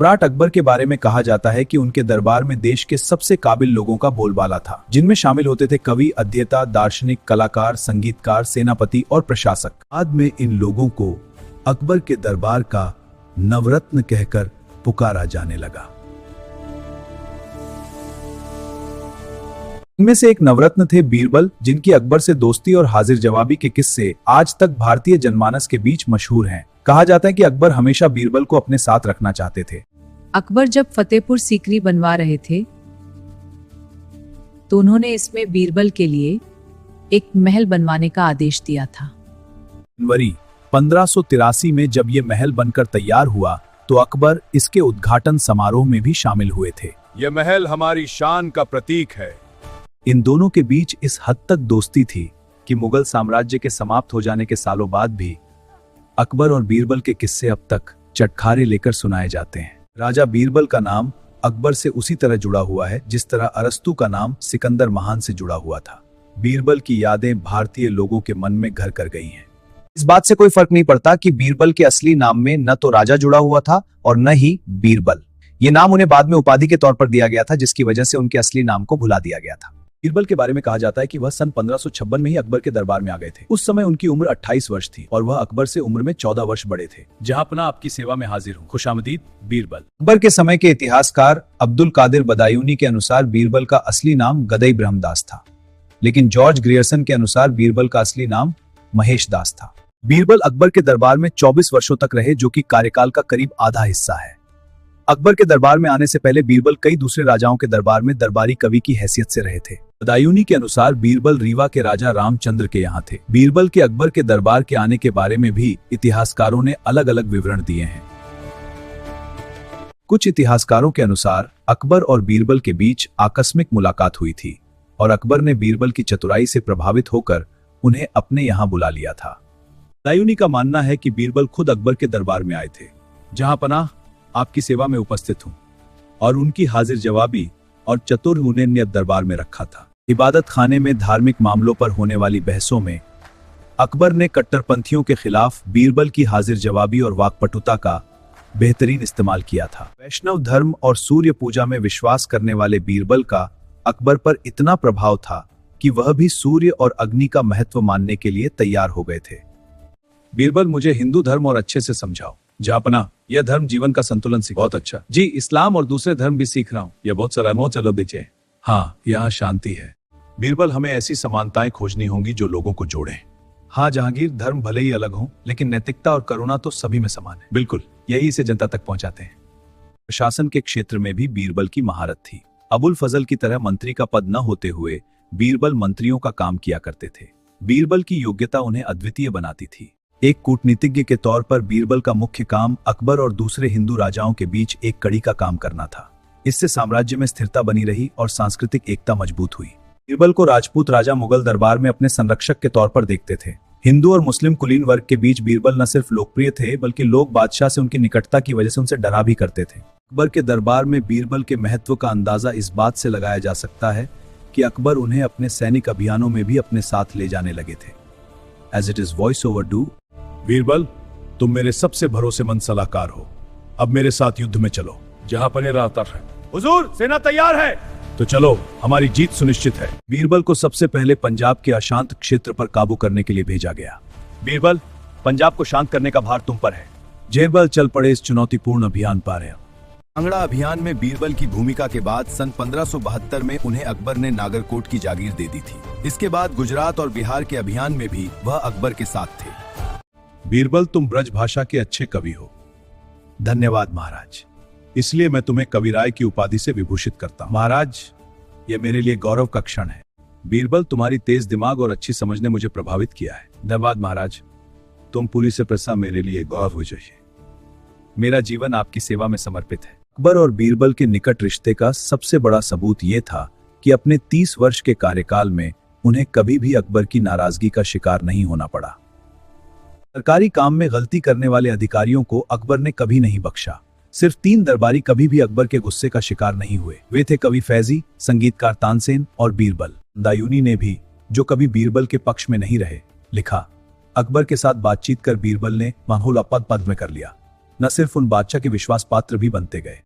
सम्राट अकबर के बारे में कहा जाता है कि उनके दरबार में देश के सबसे काबिल लोगों का बोलबाला था, जिनमें शामिल होते थे कवि, अध्येता, दार्शनिक, कलाकार, संगीतकार, सेनापति और प्रशासक। बाद में इन लोगों को अकबर के दरबार का नवरत्न कहकर पुकारा जाने लगा। इनमें से एक नवरत्न थे बीरबल, जिनकी अकबर से दोस्ती और हाजिर जवाबी के किस्से आज तक भारतीय जनमानस के बीच मशहूर हैं। कहा जाता है कि अकबर हमेशा बीरबल को अपने साथ रखना चाहते थे। अकबर जब फतेहपुर सीकरी बनवा रहे थे तो उन्होंने इसमें बीरबल के लिए एक महल बनवाने का आदेश दिया था। जनवरी 1583 में जब ये महल बनकर तैयार हुआ तो अकबर इसके उद्घाटन समारोह में भी शामिल हुए थे। यह महल हमारी शान का प्रतीक है। इन दोनों के बीच इस हद तक दोस्ती थी कि मुगल साम्राज्य के समाप्त हो जाने के सालों बाद भी अकबर और बीरबल के किस्से अब तक चटखारे लेकर सुनाए जाते हैं। राजा बीरबल का नाम अकबर से उसी तरह जुड़ा हुआ है जिस तरह अरस्तु का नाम सिकंदर महान से जुड़ा हुआ था। बीरबल की यादें भारतीय लोगों के मन में घर कर गई हैं। इस बात से कोई फर्क नहीं पड़ता कि बीरबल के असली नाम में न तो राजा जुड़ा हुआ था और न ही बीरबल। ये नाम उन्हें बाद में उपाधि के तौर पर दिया गया था, जिसकी वजह से उनके असली नाम को भुला दिया गया था। बीरबल के बारे में कहा जाता है कि वह सन 1556 में ही अकबर के दरबार में आ गए थे। उस समय उनकी उम्र 28 वर्ष थी और वह अकबर से उम्र में 14 वर्ष बड़े थे। जहां अपना आपकी सेवा में हाजिर हूँ। खुशामदीद बीरबल। अकबर के समय के इतिहासकार अब्दुल कादिर बदायूनी के अनुसार बीरबल का असली नाम गदई ब्रह्मदास था, लेकिन जॉर्ज ग्रियर्सन के अनुसार बीरबल का असली नाम महेश दास था। बीरबल अकबर के दरबार में 24 वर्षों तक रहे, जो कि कार्यकाल का करीब आधा हिस्सा है। अकबर के दरबार में आने से पहले बीरबल कई दूसरे राजाओं के दरबार में दरबारी कवि की हैसियत से रहे थे। बदायूनी के अनुसार बीरबल रीवा के राजा रामचंद्र के यहाँ थे। बीरबल के अकबर के दरबार के आने के बारे में भी इतिहासकारों ने अलग अलग विवरण दिए हैं। कुछ इतिहासकारों के अनुसार अकबर और बीरबल के बीच आकस्मिक मुलाकात हुई थी और अकबर ने बीरबल की चतुराई से प्रभावित होकर उन्हें अपने यहाँ बुला लिया था। बदायूनी का मानना है कि बीरबल खुद अकबर के दरबार में आए थे। जहां पनाह आपकी सेवा में उपस्थित हूं, और उनकी हाजिर जवाबी और चतुर उन्हें नियत दरबार में रखा था। इबादत खाने में धार्मिक मामलों पर होने वाली बहसों में अकबर ने कट्टरपंथियों के खिलाफ बीरबल की हाजिर जवाबी और वाकपटुता का बेहतरीन इस्तेमाल किया था। वैष्णव धर्म और सूर्य पूजा में विश्वास करने वाले बीरबल का अकबर पर इतना प्रभाव था कि वह भी सूर्य और अग्नि का महत्व मानने के लिए तैयार हो गए थे। बीरबल, मुझे हिंदू धर्म और अच्छे से समझाओ। जापना, यह धर्म जीवन का संतुलन सीख। बहुत अच्छा जी, इस्लाम और दूसरे धर्म भी सीख रहा हूँ। यह बहुत सारा मो चलो दीजिए। हाँ, यहाँ शांति है। बीरबल, हमें ऐसी समानताएं खोजनी होंगी जो लोगों को जोड़ें। हाँ जहांगीर, धर्म भले ही अलग हों, लेकिन नैतिकता और करुणा तो सभी में समान है। बिल्कुल, यही इसे जनता तक पहुंचाते हैं। प्रशासन के क्षेत्र में भी बीरबल की महारत थी। अबुल फजल की तरह मंत्री का पद न होते हुए बीरबल मंत्रियों का काम किया करते थे। बीरबल की योग्यता उन्हें अद्वितीय बनाती थी। एक कूटनीतिज्ञ के तौर पर बीरबल का मुख्य काम अकबर और दूसरे हिंदू राजाओं के बीच एक कड़ी का काम करना था। इससे साम्राज्य में स्थिरता बनी रही और सांस्कृतिक एकता मजबूत हुई। बीरबल को राजपूत राजा मुगल दरबार में अपने संरक्षक के तौर पर देखते थे। हिंदू और मुस्लिम कुलीन वर्ग के बीच बीरबल न सिर्फ लोकप्रिय थे, बल्कि लोग बादशाह से उनकी निकटता की वजह से उनसे डरा भी करते थे। अकबर के दरबार में बीरबल के महत्व का अंदाजा इस बात से लगाया जा सकता है कि अकबर उन्हें अपने सैनिक अभियानों में भी अपने साथ ले जाने लगे थे। As it is voice over do. Birbal, तुम मेरे सबसे भरोसेमंद सलाहकार हो। अब मेरे साथ युद्ध में चलो। जहां पर रहता है। हुजूर, सेना तैयार है। तो चलो, हमारी जीत सुनिश्चित है। बीरबल को सबसे पहले पंजाब के अशांत क्षेत्र पर काबू करने के लिए भेजा गया। बीरबल, पंजाब को शांत करने का भार तुम पर है। बीरबल चल पड़े इस चुनौतीपूर्ण अभियान पर। कांगड़ा अभियान में बीरबल की भूमिका के बाद सन 1572 में उन्हें अकबर ने नागरकोट की जागीर दे दी थी। इसके बाद गुजरात और बिहार के अभियान में भी वह अकबर के साथ थे। बीरबल, तुम ब्रज भाषा के अच्छे कवि हो। धन्यवाद महाराज। इसलिए मैं तुम्हें कविराय की उपाधि से विभूषित करता हूँ। महाराज, यह मेरे लिए गौरव का क्षण है। बीरबल, तुम्हारी तेज दिमाग और अच्छी समझ ने मुझे प्रभावित किया है। धन्यवाद महाराज। तुम पूरी से प्रसा मेरे लिए गौरव हो जाइए। मेरा जीवन आपकी सेवा में समर्पित है। अकबर और बीरबल के निकट रिश्ते का सबसे बड़ा सबूत यह था कि अपने 30 वर्ष के कार्यकाल में उन्हें कभी भी अकबर की नाराजगी का शिकार नहीं होना पड़ा। सरकारी काम में गलती करने वाले अधिकारियों को अकबर ने कभी नहीं बख्शा। सिर्फ 3 दरबारी कभी भी अकबर के गुस्से का शिकार नहीं हुए। वे थे कवि फैजी, संगीतकार तानसेन और बीरबल। बदायूनी ने भी, जो कभी बीरबल के पक्ष में नहीं रहे, लिखा, अकबर के साथ बातचीत कर बीरबल ने माहौल पद में कर लिया। न सिर्फ उन बादशाह के विश्वास पात्र भी बनते गए